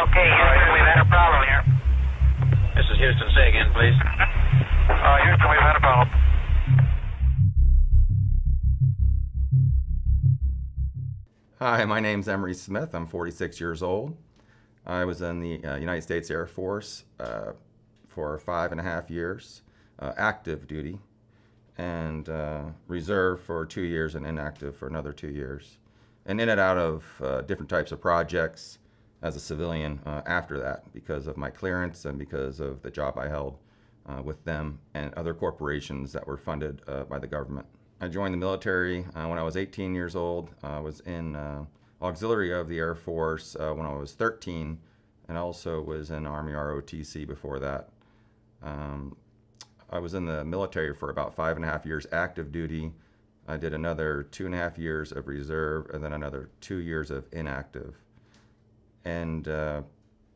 Okay, Houston, we've had a problem here. This is Houston. Say again, please. Houston, we've had a problem. Hi, my name's Emery Smith. I'm 46 years old. I was in the United States Air Force for 5.5 years, active duty, and reserve for 2 years and inactive for another 2 years. And in and out of different types of projects as a civilian after that because of my clearance and because of the job I held with them and other corporations that were funded by the government. I joined the military when I was 18 years old. I was in auxiliary of the Air Force when I was 13, and also was in Army ROTC before that. I was in the military for about 5.5 years active duty. I did another 2.5 years of reserve, and then another 2 years of inactive. And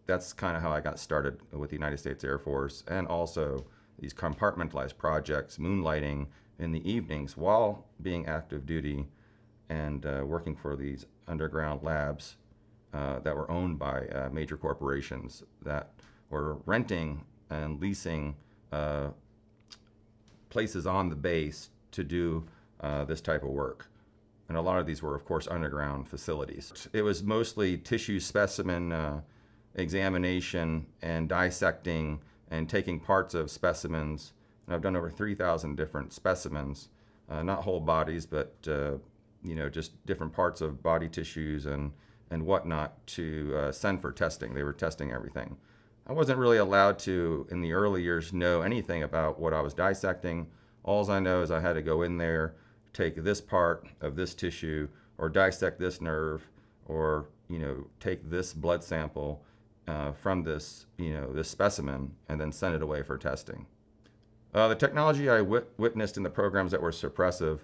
that's kind of how I got started with the United States Air Force, and also these compartmentalized projects, moonlighting in the evenings while being active duty and working for these underground labs that were owned by major corporations that were renting and leasing places on the base to do this type of work. And a lot of these were, of course, underground facilities. It was mostly tissue specimen examination and dissecting and taking parts of specimens. And I've done over 3,000 different specimens, not whole bodies, but you know, just different parts of body tissues and whatnot to send for testing. They were testing everything. I wasn't really allowed to, in the early years, know anything about what I was dissecting. All I know is I had to go in there, take this part of this tissue, or dissect this nerve, or take this blood sample from this this specimen, and then send it away for testing. The technology I witnessed in the programs that were suppressive,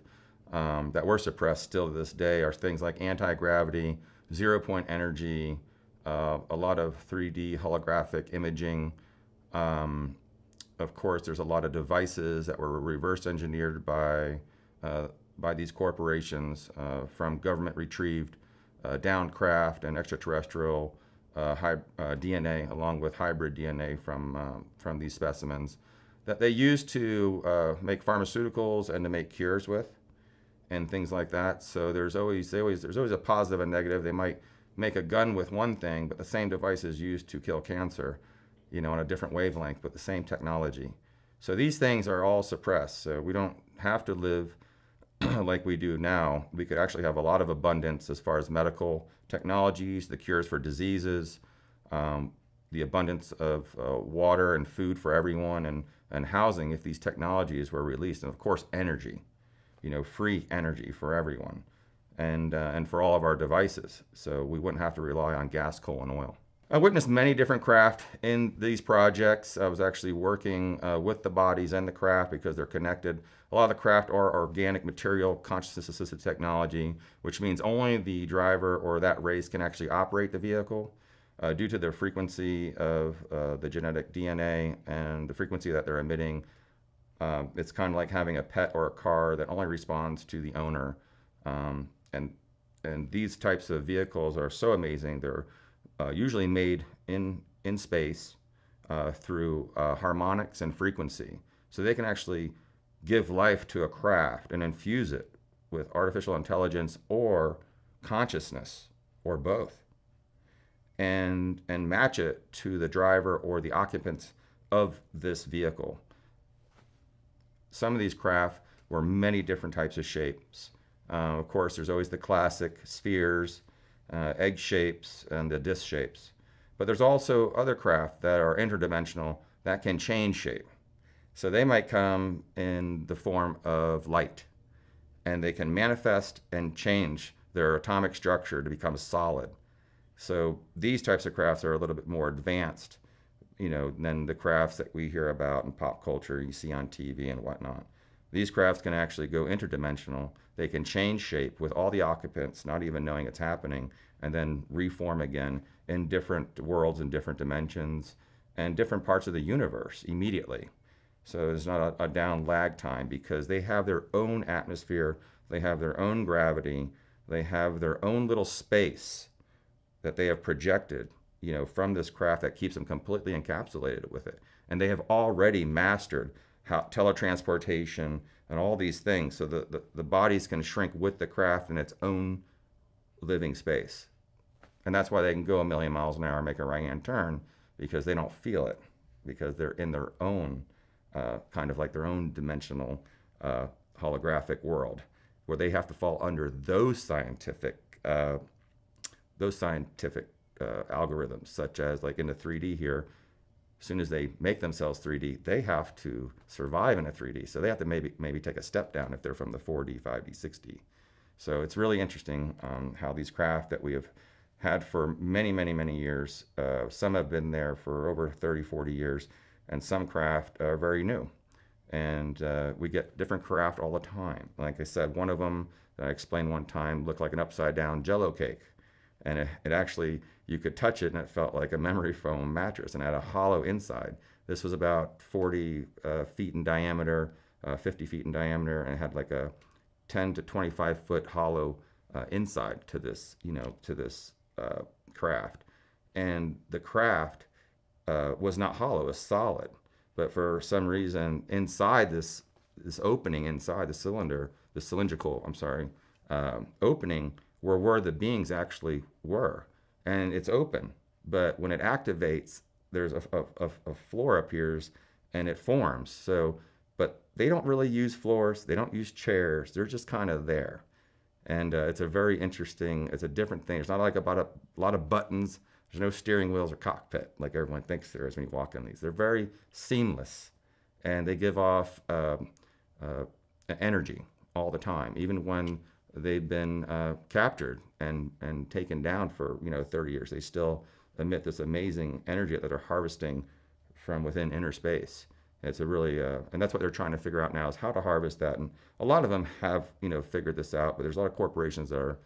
that were suppressed still to this day, are things like anti-gravity, zero-point energy, a lot of 3D holographic imaging. Of course, there's a lot of devices that were reverse engineered by these corporations from government-retrieved downcraft and extraterrestrial DNA, along with hybrid DNA from these specimens, that they use to make pharmaceuticals and to make cures with, and things like that. So there's always a positive and negative. They might make a gun with one thing, but the same device is used to kill cancer, on a different wavelength, but the same technology. So these things are all suppressed. So we don't have to live like we do now. We could actually have a lot of abundance as far as medical technologies, the cures for diseases, the abundance of water and food for everyone, and housing if these technologies were released, and of course energy, free energy for everyone, and for all of our devices, so we wouldn't have to rely on gas, coal, and oil. I witnessed many different craft in these projects. I was actually working with the bodies and the craft because they're connected. A lot of the craft are organic material consciousness-assisted technology, which means only the driver or that race can actually operate the vehicle. Due to the frequency of the genetic DNA and the frequency that they're emitting, it's kind of like having a pet or a car that only responds to the owner. And these types of vehicles are so amazing. They're usually made in space through harmonics and frequency. So they can actually give life to a craft and infuse it with artificial intelligence or consciousness, or both, and match it to the driver or the occupants of this vehicle. Some of these craft were many different types of shapes. Of course, there's always the classic spheres, egg shapes, and the disc shapes. But there's also other craft that are interdimensional that can change shape. So they might come in the form of light, and they can manifest and change their atomic structure to become solid. So these types of crafts are a little bit more advanced, than the crafts that we hear about in pop culture, you see on TV and whatnot. These crafts can actually go interdimensional. They can change shape with all the occupants not even knowing it's happening, and then reform again in different worlds and different dimensions and different parts of the universe immediately. So there's not a down lag time, because they have their own atmosphere, they have their own gravity, they have their own little space that they have projected from this craft that keeps them completely encapsulated with it. And they have already mastered how teletransportation and all these things, so the bodies can shrink with the craft in its own living space. And that's why they can go 1,000,000 miles an hour and make a right-hand turn, because they don't feel it, because they're in their own, kind of like their own dimensional holographic world, where they have to fall under those scientific algorithms, such as like in the 3D here. As soon as they make themselves 3D, they have to survive in a 3D. So they have to maybe take a step down if they're from the 4D, 5D, 6D. So it's really interesting how these craft that we have had for many, many, many years, some have been there for over 30, 40 years, and some craft are very new. And we get different craft all the time. Like I said, one of them that I explained one time looked like an upside down Jell-O cake. And it actually, you could touch it and it felt like a memory foam mattress and had a hollow inside. This was about 40 feet in diameter, 50 feet in diameter, and it had like a 10 to 25 foot hollow inside to this, craft. And the craft was not hollow, it was solid. But for some reason, inside this opening, inside the cylinder, the cylindrical, opening, were where the beings actually were. And it's open, but when it activates, there's a floor appears and it forms. So, but they don't really use floors, they don't use chairs, they're just kind of there. And it's a very interesting, it's a different thing. It's not like about a lot of buttons, there's no steering wheels or cockpit like everyone thinks there is when you walk in these. They're very seamless, and they give off energy all the time, even when they've been captured and taken down for 30 years. They still emit this amazing energy that they're harvesting from within inner space. It's a really, and that's what they're trying to figure out now, is how to harvest that. And a lot of them have figured this out, but there's a lot of corporations that are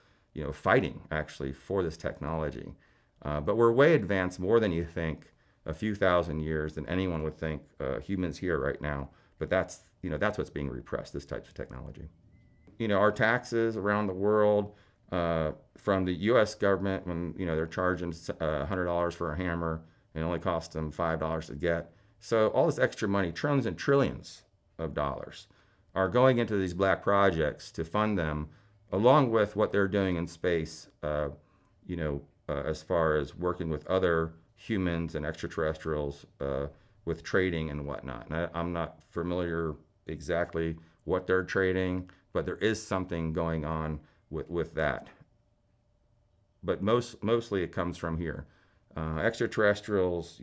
fighting actually for this technology. But we're way advanced, more than you think, a few thousand years than anyone would think. Humans here right now, but that's what's being repressed, this type of technology. Our taxes around the world, from the U.S. government, when they're charging $100 for a hammer, and it only costs them $5 to get. So all this extra money, trillions and trillions of dollars, are going into these black projects to fund them, along with what they're doing in space. As far as working with other humans and extraterrestrials, with trading and whatnot. And I'm not familiar exactly what they're trading, but there is something going on with that. But mostly it comes from here. Extraterrestrials,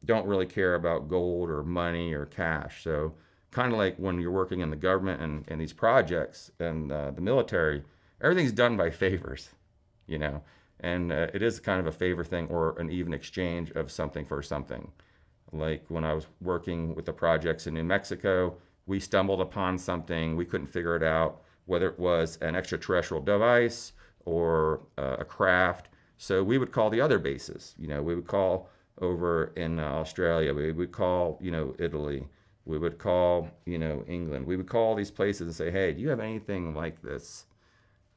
don't really care about gold or money or cash. So kind of like when you're working in the government and these projects and the military, everything's done by favors, and it is kind of a favor thing, or an even exchange of something for something. Like when I was working with the projects in New Mexico, we stumbled upon something, we couldn't figure it out, whether it was an extraterrestrial device or a craft. So we would call the other bases. We would call over in Australia, we would call, Italy, we would call, England. We would call these places and say, hey, do you have anything like this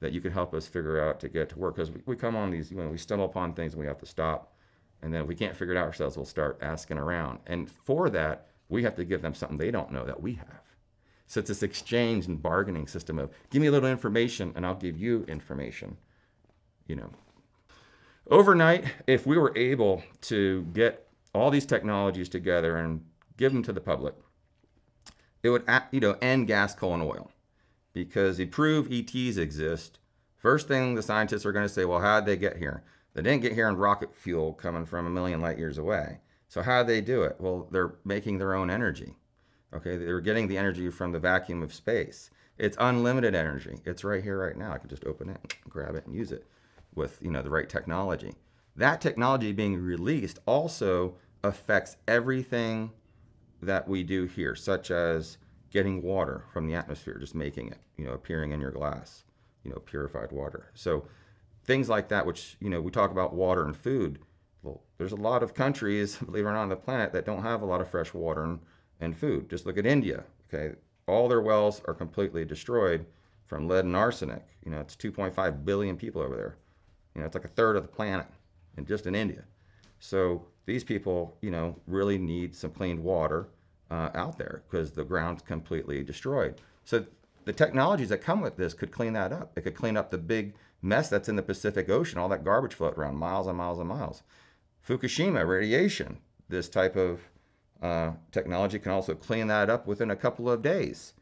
that you can help us figure out to get to work? Because we come on these, we stumble upon things and we have to stop. And then if we can't figure it out ourselves, we'll start asking around. And for that, we have to give them something they don't know that we have. So it's this exchange and bargaining system of, give me a little information and I'll give you information. Overnight, if we were able to get all these technologies together and give them to the public, it would, end gas, coal, and oil. Because they prove ETs exist. First thing the scientists are going to say, well, how did they get here? They didn't get here in rocket fuel coming from 1,000,000 light years away. So how did they do it? Well, they're making their own energy. Okay, they're getting the energy from the vacuum of space. It's unlimited energy. It's right here, right now. I can just open it, grab it, and use it with the right technology. That technology being released also affects everything that we do here, such as getting water from the atmosphere, just making it, appearing in your glass, purified water. So things like that, which, we talk about water and food. Well, there's a lot of countries, believe it or not, on the planet that don't have a lot of fresh water and food. Just look at India, okay? All their wells are completely destroyed from lead and arsenic. It's 2.5 billion people over there. It's like a third of the planet, and just in India. So these people, really need some clean water out there because the ground's completely destroyed. So the technologies that come with this could clean that up. It could clean up the big mess that's in the Pacific Ocean, all that garbage floating around miles and miles and miles. Fukushima, radiation, this type of technology can also clean that up within a couple of days,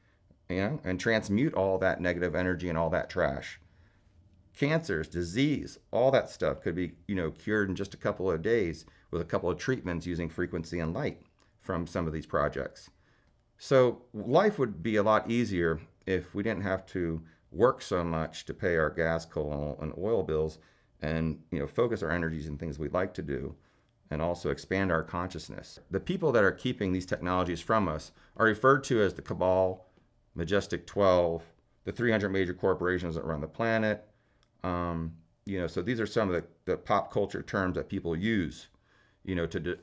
and transmute all that negative energy and all that trash. Cancers, disease, all that stuff could be, cured in just a couple of days with a couple of treatments using frequency and light from some of these projects. So life would be a lot easier if we didn't have to work so much to pay our gas, coal, and oil bills, and focus our energies in things we'd like to do, and also expand our consciousness. The people that are keeping these technologies from us are referred to as the Cabal, Majestic 12, the 300 major corporations that run the planet. So these are some of the pop culture terms that people use, to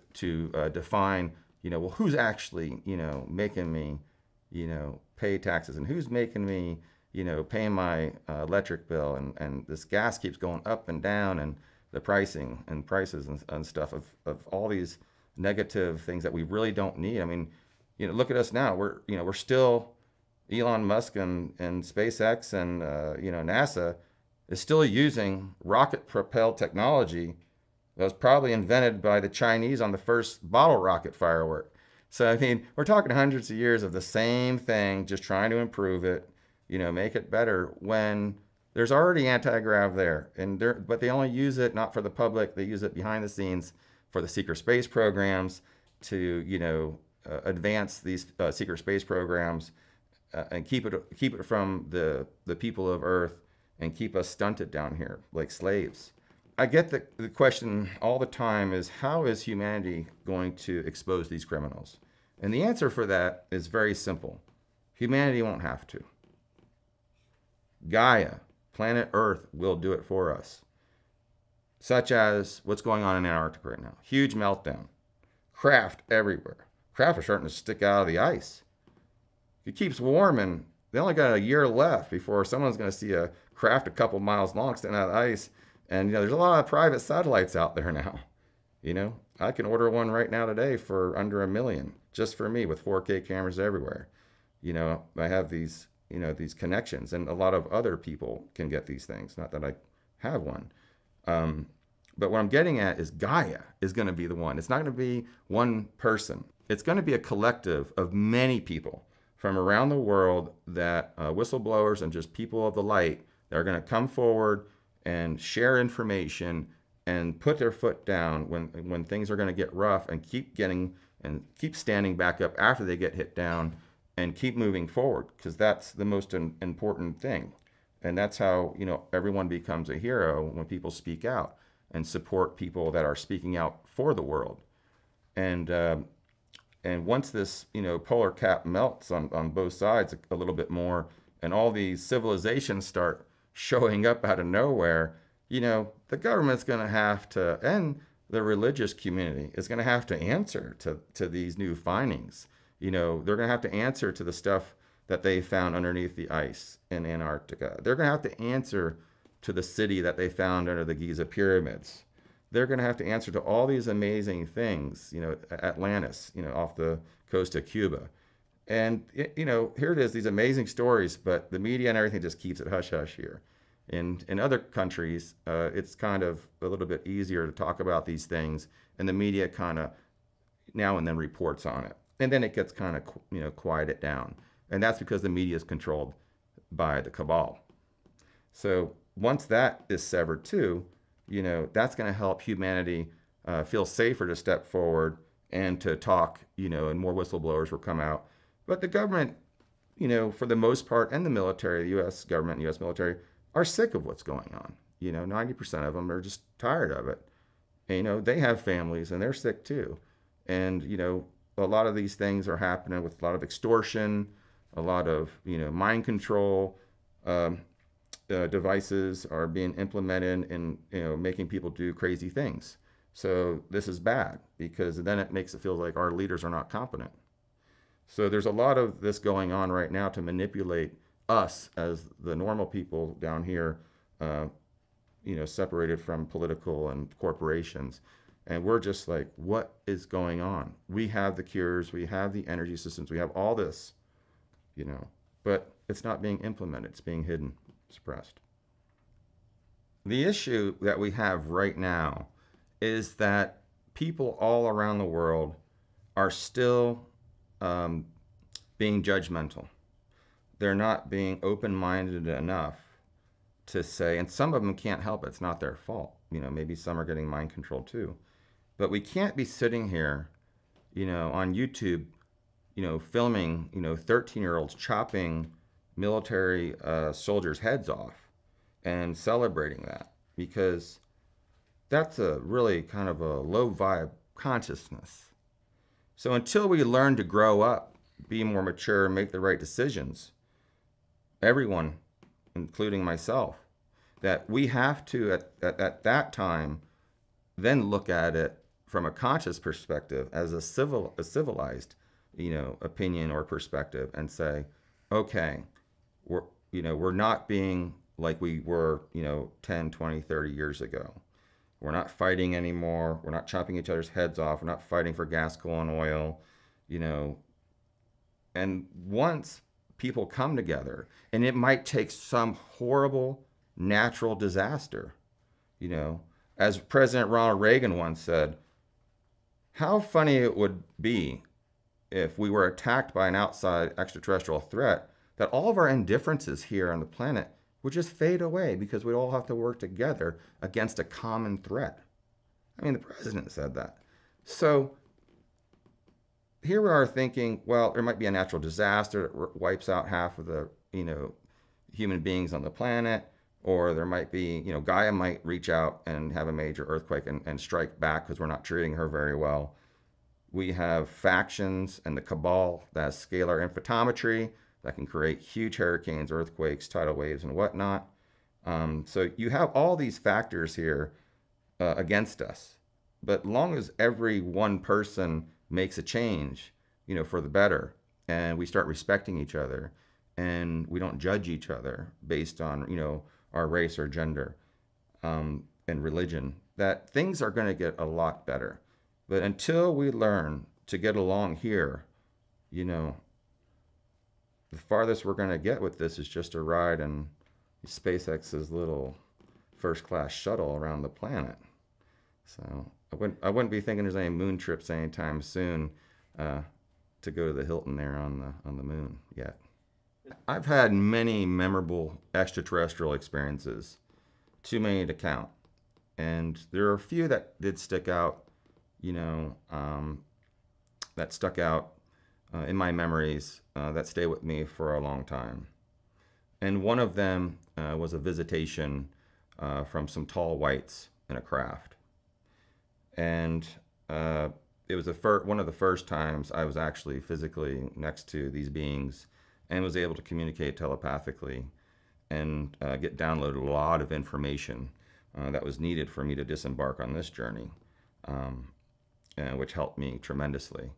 define, well, who's actually, making me, pay taxes, and who's making me, pay my electric bill, and this gas keeps going up and down, and the pricing and prices and stuff of all these negative things that we really don't need. I mean, look at us now. We're still Elon Musk and SpaceX and NASA is still using rocket-propelled technology that was probably invented by the Chinese on the first bottle rocket firework. So, I mean, we're talking hundreds of years of the same thing, just trying to improve it, make it better, when there's already anti-grav there. But they only use it not for the public. They use it behind the scenes for the secret space programs to, advance these secret space programs and keep it from the people of Earth and keep us stunted down here like slaves. I get the question all the time is, how is humanity going to expose these criminals? And the answer for that is very simple. Humanity won't have to. Gaia, planet Earth, will do it for us. Such as what's going on in Antarctica right now. Huge meltdown. Craft everywhere. Craft are starting to stick out of the ice. It keeps warming. They only got a year left before someone's going to see a craft a couple miles long standing out of the ice. And there's a lot of private satellites out there now. I can order one right now today for under $1 million, just for me, with 4K cameras everywhere. I have these, these connections, and a lot of other people can get these things. Not that I have one. But what I'm getting at is Gaia is going to be the one. It's not going to be one person. It's going to be a collective of many people from around the world that whistleblowers and just people of the light that are going to come forward and share information and put their foot down when things are going to get rough, and keep standing back up after they get hit down, and keep moving forward, because that's the most important thing. And that's how everyone becomes a hero, when people speak out and support people that are speaking out for the world. And once this polar cap melts on both sides a little bit more, and all these civilizations start showing up out of nowhere, the government's going to have to, and the religious community is going to have to answer to these new findings. They're going to have to answer to the stuff that they found underneath the ice in Antarctica. They're going to have to answer to the city that they found under the Giza pyramids. They're going to have to answer to all these amazing things, Atlantis, off the coast of Cuba. And, here it is, these amazing stories, but the media and everything just keeps it hush-hush here. In other countries, it's kind of a little bit easier to talk about these things, and the media kind of now and then reports on it. And then it gets kind of, quieted down. And that's because the media is controlled by the cabal. So once that is severed too, that's going to help humanity feel safer to step forward and to talk, and more whistleblowers will come out. But the government, for the most part, and the military, the U.S. government and U.S. military, are sick of what's going on. 90% of them are just tired of it. And, they have families and they're sick too. And, a lot of these things are happening with a lot of extortion, a lot of, mind control devices are being implemented in, making people do crazy things. So this is bad, because then it makes it feel like our leaders are not competent. So there's a lot of this going on right now to manipulate us as the normal people down here, separated from political and corporations. And we're just like, what is going on? We have the cures, we have the energy systems, we have all this, but it's not being implemented. It's being hidden, suppressed. The issue that we have right now is that people all around the world are still being judgmental. They're not being open-minded enough to say, and some of them can't help it. It's not their fault. Maybe some are getting mind controlled too. But we can't be sitting here, on YouTube, filming, 13-year-olds chopping military soldiers' heads off and celebrating that, because that's a really kind of a low vibe consciousness. So until we learn to grow up, be more mature, make the right decisions, everyone, including myself, that we have to, at that time, then look at it from a conscious perspective as a civilized, opinion or perspective, and say, okay, we're not being like we were, 10, 20, 30 years ago. We're not fighting anymore. We're not chopping each other's heads off. We're not fighting for gas, coal, and oil, And once people come together, and it might take some horrible natural disaster, as President Ronald Reagan once said, how funny it would be if we were attacked by an outside extraterrestrial threat, that all of our indifferences here on the planet would just fade away because we all have to work together against a common threat. I mean, the president said that. So here we are thinking, well, there might be a natural disaster that wipes out half of the, human beings on the planet, or there might be, Gaia might reach out and have a major earthquake and strike back because we're not treating her very well. We have factions and the cabal that has scalar infotmetry that can create huge hurricanes, earthquakes, tidal waves, and whatnot. So you have all these factors here against us. But long as every one person makes a change, for the better, and we start respecting each other, and we don't judge each other based on, our race or gender and religion, that things are going to get a lot better. But until we learn to get along here, the farthest we're going to get with this is just a ride in SpaceX's little first-class shuttle around the planet. So I wouldn't be thinking there's any moon trips anytime soon to go to the Hilton there on the moon yet. I've had many memorable extraterrestrial experiences, too many to count. And there are a few that did stick out, that stuck out in my memories that stay with me for a long time. And one of them was a visitation from some tall whites in a craft. And it was one of the first times I was actually physically next to these beings and was able to communicate telepathically and get downloaded a lot of information that was needed for me to disembark on this journey, which helped me tremendously.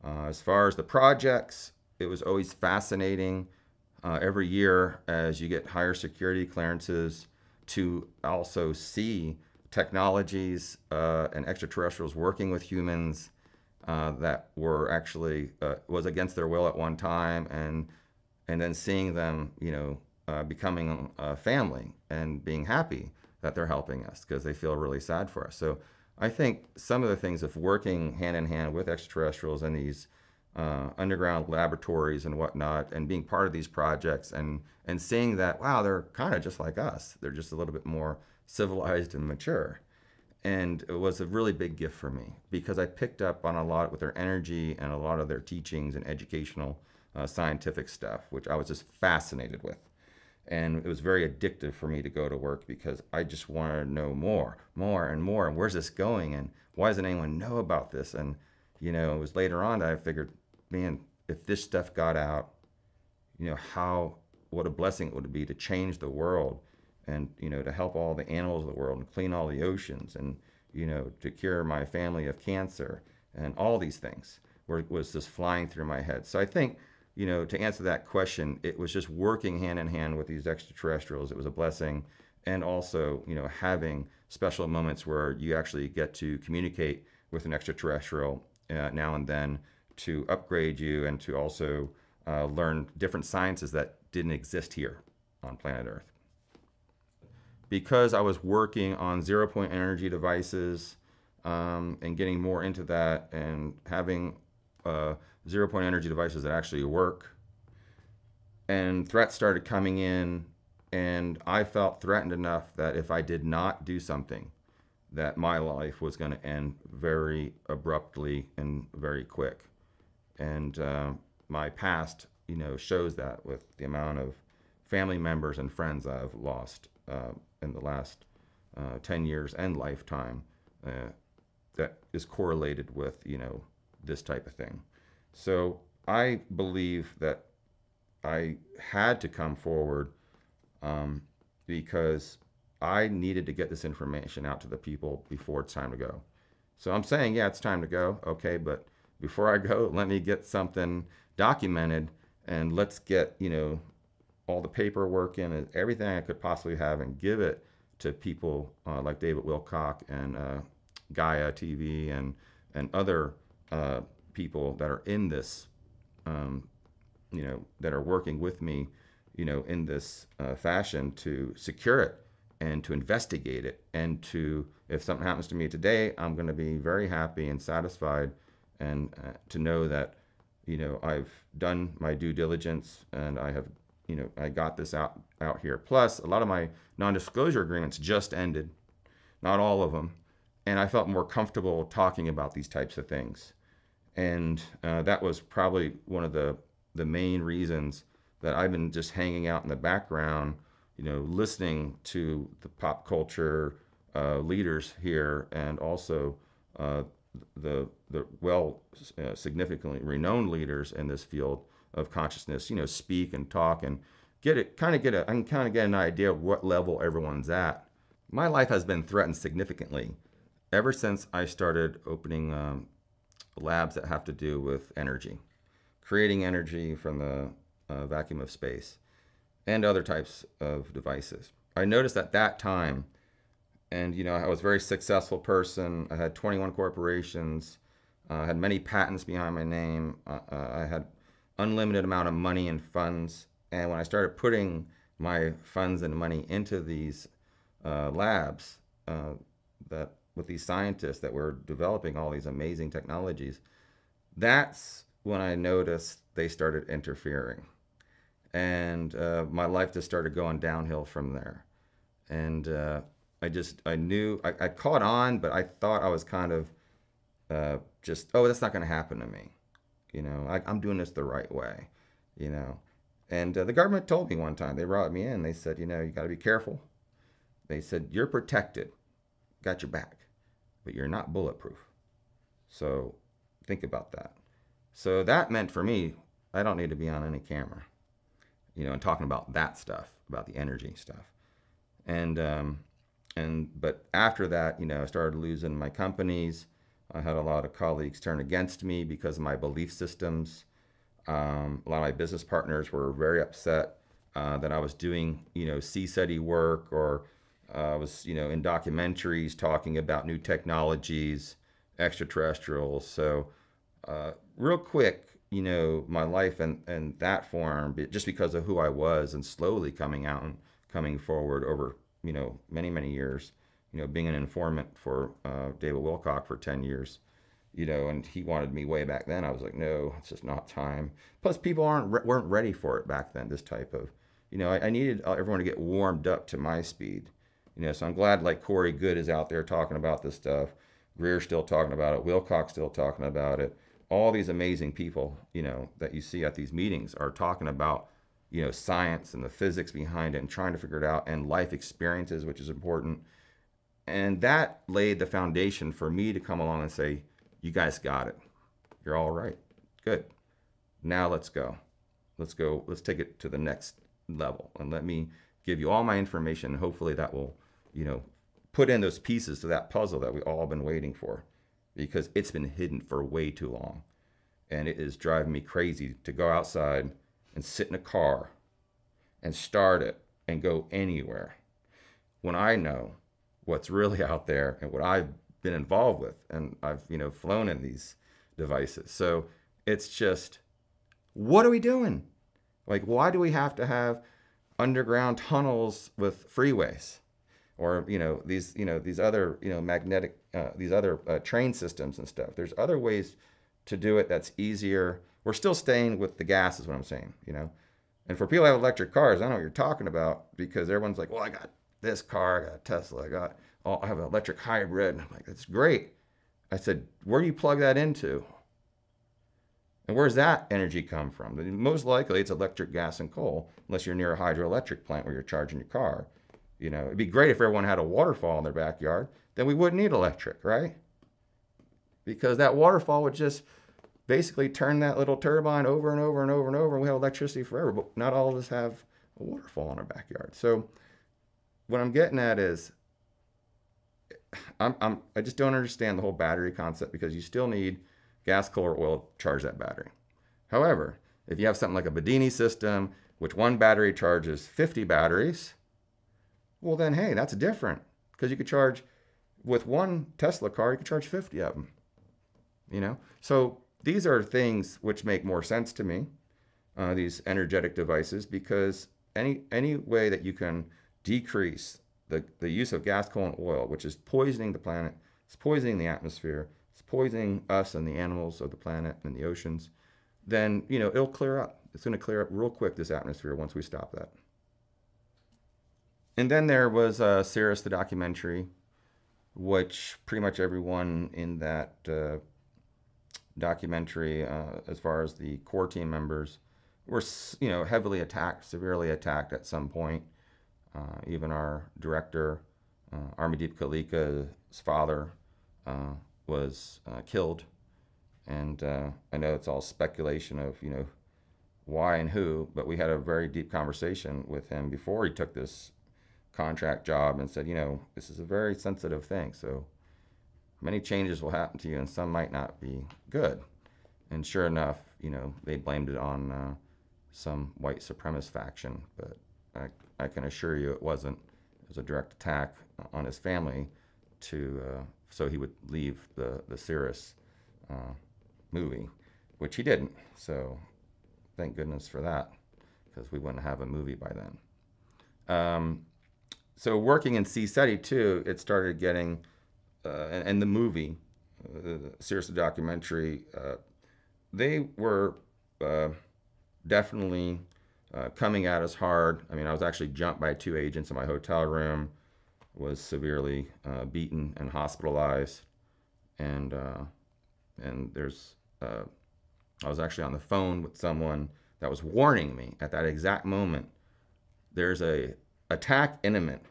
As far as the projects, it was always fascinating every year as you get higher security clearances to also see technologies and extraterrestrials working with humans that were actually was against their will at one time, and then seeing them, becoming a family and being happy that they're helping us because they feel really sad for us. So I think some of the things of working hand in hand with extraterrestrials in these underground laboratories and whatnot, and being part of these projects and seeing that, wow, they're kind of just like us. They're just a little bit more civilized and mature. And it was a really big gift for me because I picked up on a lot with their energy and a lot of their teachings and educational scientific stuff, which I was just fascinated with. And it was very addictive for me to go to work because I just wanted to know more and more. And where's this going? And why doesn't anyone know about this? And, it was later on that I figured, man, if this stuff got out, what a blessing it would be to change the world and, to help all the animals of the world and clean all the oceans and, to cure my family of cancer and all these things was just flying through my head. So I think, to answer that question, it was just working hand in hand with these extraterrestrials. It was a blessing. and also, having special moments where you actually get to communicate with an extraterrestrial now and then to upgrade you and to also learn different sciences that didn't exist here on planet Earth. Because I was working on zero-point energy devices and getting more into that and having zero-point energy devices that actually work, and threats started coming in, and I felt threatened enough that if I did not do something, that my life was going to end very abruptly and very quick. And my past, shows that with the amount of family members and friends I've lost in the last 10 years and lifetime that is correlated with, this type of thing. So I believe that I had to come forward because I needed to get this information out to the people before it's time to go. So I'm saying, yeah, it's time to go. Okay, but before I go, let me get something documented, and let's get, all the paperwork in and everything I could possibly have and give it to people like David Wilcock and Gaia TV and other people that are in this, that are working with me, in this fashion to secure it and to investigate it. And to, if something happens to me today, I'm going to be very happy and satisfied and to know that, I've done my due diligence and I have, I got this out here. Plus, a lot of my non-disclosure agreements just ended, not all of them. And I felt more comfortable talking about these types of things. And that was probably one of the main reasons that I've been just hanging out in the background, listening to the pop culture leaders here, and also the significantly renowned leaders in this field of consciousness, speak and talk and I can kind of get an idea of what level everyone's at. My life has been threatened significantly ever since I started opening labs that have to do with energy, creating energy from the vacuum of space and other types of devices. I noticed at that time, and I was a very successful person. I had 21 corporations, I had many patents behind my name. I had unlimited amount of money and funds. And when I started putting my funds and money into these labs that with these scientists that were developing all these amazing technologies, that's when I noticed they started interfering. And my life just started going downhill from there. And I knew, I caught on, but I thought I was kind of oh, that's not going to happen to me. I'm doing this the right way, And the government told me one time, they brought me in, they said, you got to be careful. They said, you're protected, got your back, but you're not bulletproof. So think about that. So that meant for me, I don't need to be on any camera, and talking about that stuff, about the energy stuff. But after that, I started losing my companies. I had a lot of colleagues turn against me because of my belief systems. A lot of my business partners were very upset that I was doing, CSETI work, or I was, in documentaries talking about new technologies, extraterrestrials. So real quick, my life in that form, just because of who I was, and slowly coming out and coming forward over, many, many years, being an informant for David Wilcock for 10 years, and he wanted me way back then. I was like, no, it's just not time. Plus, people weren't ready for it back then, this type of, I needed everyone to get warmed up to my speed. So I'm glad like Corey Good is out there talking about this stuff. Greer's still talking about it. Wilcock's still talking about it. All these amazing people, that you see at these meetings are talking about, science and the physics behind it and trying to figure it out, and life experiences, which is important. And that laid the foundation for me to come along and say, you guys got it. You're all right. Good. Now let's go. Let's take it to the next level. And let me give you all my information. And hopefully that will, put in those pieces to that puzzle that we've all been waiting for, because it's been hidden for way too long. And it is driving me crazy to go outside and sit in a car and start it and go anywhere. when I know what's really out there and what I've been involved with, and I've, flown in these devices. So it's just, what are we doing? Like, why do we have to have underground tunnels with freeways, or these other magnetic these other train systems and stuff? There's other ways to do it that's easier. We're still staying with the gas, is what I'm saying. And for people who have electric cars, I know what you're talking about, because everyone's like, well, I got this car, I got a Tesla, I have an electric hybrid. And I'm like, that's great. I said, where do you plug that into? And where's that energy come from? Most likely it's electric, gas, and coal, unless you're near a hydroelectric plant where you're charging your car. It'd be great if everyone had a waterfall in their backyard. Then we wouldn't need electric, right? Because that waterfall would just basically turn that little turbine over and over and over and over, and we have electricity forever. But not all of us have a waterfall in our backyard. So what I'm getting at is, I just don't understand the whole battery concept, because you still need gas, coal, or oil to charge that battery. However, if you have something like a Bedini system, which one battery charges 50 batteries, well then, hey, that's different, because you could charge, with one Tesla car, you could charge 50 of them. So these are things which make more sense to me, these energetic devices, because any way that you can decrease the use of gas, coal, and oil, which is poisoning the planet, it's poisoning the atmosphere, it's poisoning us and the animals of the planet and the oceans, then, it'll clear up. It's going to clear up real quick, this atmosphere, once we stop that. And then there was Cirrus, the documentary, which pretty much everyone in that documentary, as far as the core team members, were, heavily attacked, severely attacked at some point. Even our director, Armideep Kalika's father, was killed. And I know it's all speculation of, why and who, but we had a very deep conversation with him before he took this contract job, and said, this is a very sensitive thing. So many changes will happen to you, and some might not be good. And sure enough, they blamed it on some white supremacist faction, but I can assure you it wasn't. It was a direct attack on his family so he would leave the Cirrus movie, which he didn't. So thank goodness for that, because we wouldn't have a movie by then. So working in CSETI too, it started getting, and the movie, Cirrus the documentary, they were definitely coming at us hard. I mean, I was actually jumped by 2 agents in my hotel room, was severely beaten and hospitalized, and there's I was actually on the phone with someone that was warning me at that exact moment, there's a attack imminent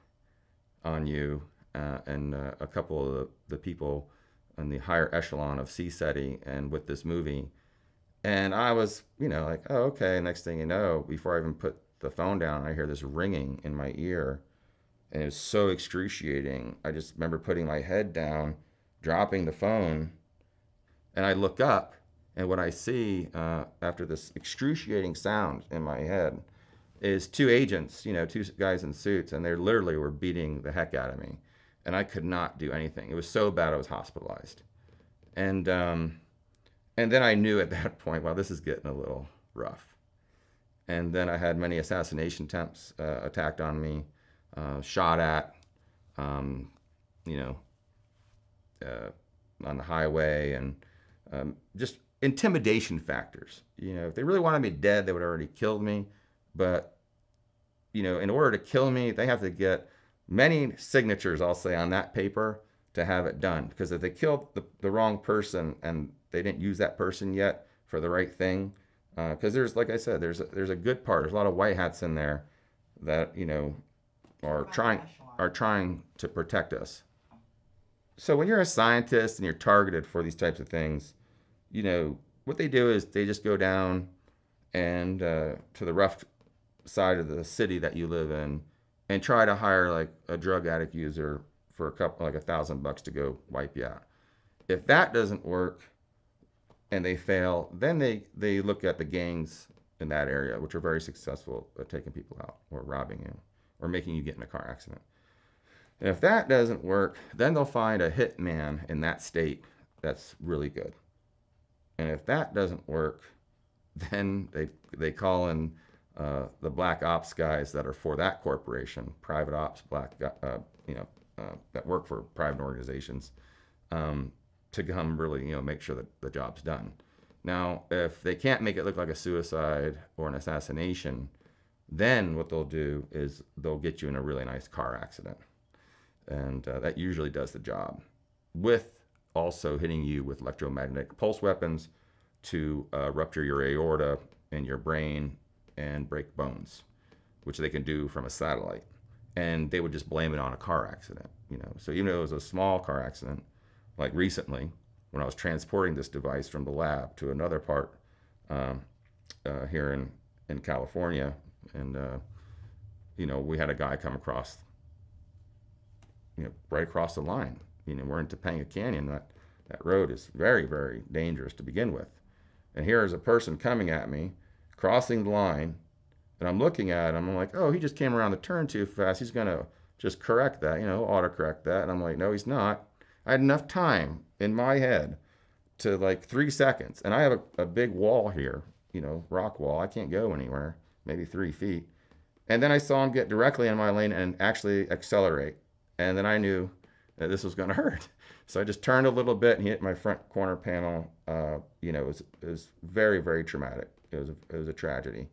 on you, and a couple of the people in the higher echelon of CSETI and with this movie. And I was, like, oh, okay. Next thing you know, before I even put the phone down, I hear this ringing in my ear, and it was so excruciating. I just remember putting my head down, dropping the phone, and I look up, and what I see after this excruciating sound in my head is 2 agents, 2 guys in suits, and they literally were beating the heck out of me. And I could not do anything. It was so bad I was hospitalized. And then I knew at that point, well, this is getting a little rough. And then I had many assassination attempts attacked on me, shot at, on the highway, and just intimidation factors. If they really wanted me dead, they would have already killed me. But, in order to kill me, they have to get many signatures, I'll say, on that paper to have it done. Because if they killed the wrong person and they didn't use that person yet for the right thing, because there's, like I said, there's a good part. There's a lot of white hats in there that, are trying to protect us. So when you're a scientist and you're targeted for these types of things, what they do is they just go down and to the rough side of the city that you live in and try to hire like a drug addict user for a couple, like $1,000 to go wipe you out. If that doesn't work and they fail, then they look at the gangs in that area, which are very successful at taking people out or robbing you or making you get in a car accident. And if that doesn't work, then they'll find a hitman in that state that's really good. And if that doesn't work, then they call in the black ops guys that are for that corporation, private ops, that work for private organizations, to come really, make sure that the job's done. Now, if they can't make it look like a suicide or an assassination, then what they'll do is they'll get you in a really nice car accident. And that usually does the job, with also hitting you with electromagnetic pulse weapons to rupture your aorta and your brain and break bones, which they can do from a satellite. And they would just blame it on a car accident, So even though it was a small car accident, like recently, when I was transporting this device from the lab to another part here in California, and we had a guy come across, right across the line. We're in Topanga Canyon. That road is very, very dangerous to begin with. And here is a person coming at me, crossing the line, and I'm looking at him. I'm like, oh, he just came around the turn too fast. He's gonna just correct that, autocorrect that. And I'm like, no, he's not. I had enough time in my head to like 3 seconds. And I have a big wall here, rock wall. I can't go anywhere, maybe 3 feet. And then I saw him get directly in my lane and actually accelerate. And then I knew that this was gonna hurt. So I just turned a little bit and he hit my front corner panel. It was very, very traumatic. It was a tragedy.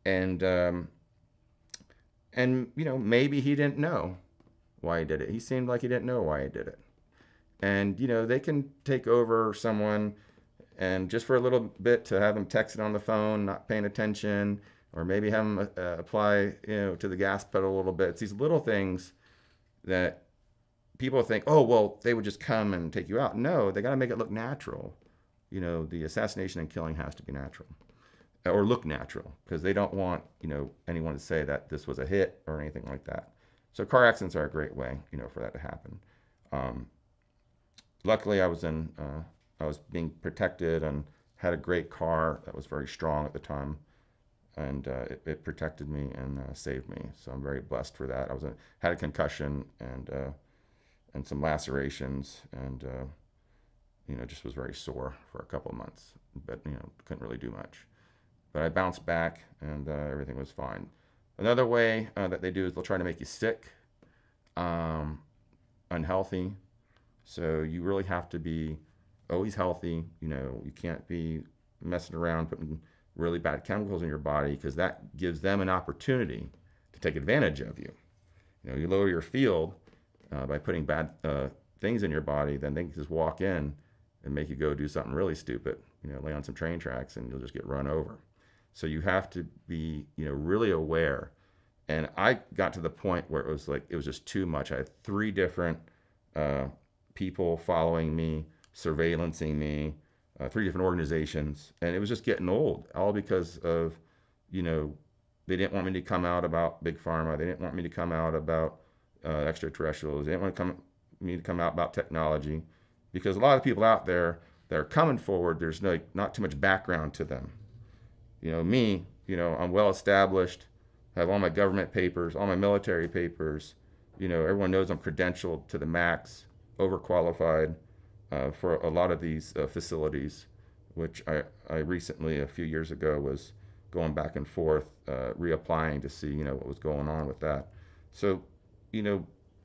And maybe he didn't know why he did it. He seemed like he didn't know why he did it. And, they can take over someone and just for a little bit to have them texting on the phone, not paying attention, or maybe have them apply, to the gas pedal a little bit. It's these little things that people think, oh, well, they would just come and take you out. No, they got to make it look natural. The assassination and killing has to be natural or look natural, because they don't want, anyone to say that this was a hit or anything like that. So car accidents are a great way, for that to happen. Luckily, I was being protected and had a great car that was very strong at the time, and it protected me and saved me. So I'm very blessed for that. Had a concussion and some lacerations, and just was very sore for a couple of months, but couldn't really do much. But I bounced back, and everything was fine. Another way that they do is they'll try to make you sick, unhealthy. So you really have to be always healthy. You can't be messing around putting really bad chemicals in your body, because that gives them an opportunity to take advantage of you. You lower your field by putting bad things in your body, then they can just walk in and make you go do something really stupid, lay on some train tracks, and you'll just get run over. So you have to be, really aware. And I got to the point where it was just too much. I had 3 different people following me, surveillancing me, 3 different organizations, and it was just getting old, all because of, they didn't want me to come out about Big Pharma. They didn't want me to come out about extraterrestrials. They didn't want me to come out about technology, because a lot of people out there that are coming forward, there's not too much background to them. Me, I'm well established, have all my government papers, all my military papers. Everyone knows I'm credentialed to the max, overqualified for a lot of these facilities, which I recently, a few years ago, was going back and forth, reapplying to see, what was going on with that. So,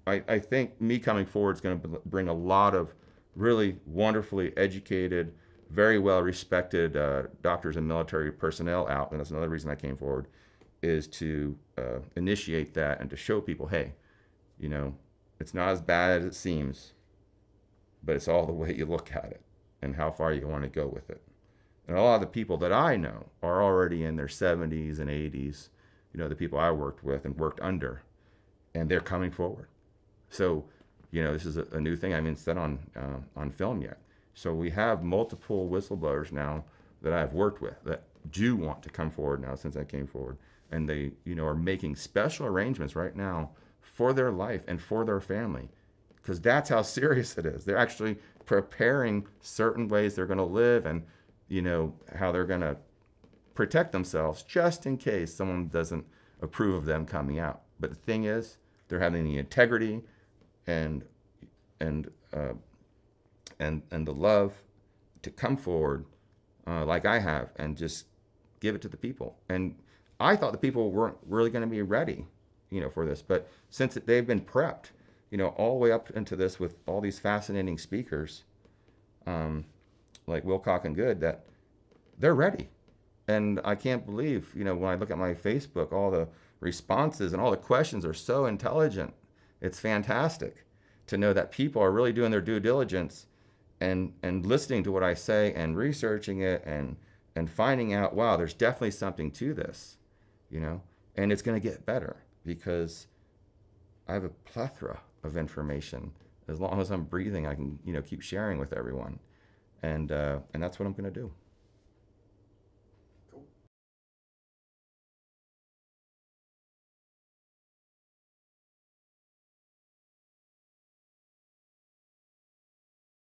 I think me coming forward is going to bring a lot of really wonderfully educated, very well-respected doctors and military personnel out, and that's another reason I came forward, is to initiate that and to show people, hey, it's not as bad as it seems, but it's all the way you look at it and how far you want to go with it. And a lot of the people that I know are already in their 70s and 80s, the people I worked with and worked under, and they're coming forward. So, this is a new thing. I mean, it's not on film yet. So we have multiple whistleblowers now that I've worked with that do want to come forward now since I came forward. And they, are making special arrangements right now for their life and for their family, because that's how serious it is. They're actually preparing certain ways they're going to live and, how they're going to protect themselves just in case someone doesn't approve of them coming out. But the thing is, they're having the integrity, and the love to come forward like I have and just give it to the people. And I thought the people weren't really going to be ready, for this. But since they've been prepped, all the way up into this with all these fascinating speakers, like Wilcock and Good, that they're ready. And I can't believe, when I look at my Facebook, all the responses and all the questions are so intelligent. It's fantastic to know that people are really doing their due diligence and listening to what I say and researching it and finding out, wow, there's definitely something to this, and it's going to get better because I have a plethora of information. As long as I'm breathing, I can, keep sharing with everyone. And that's what I'm going to do.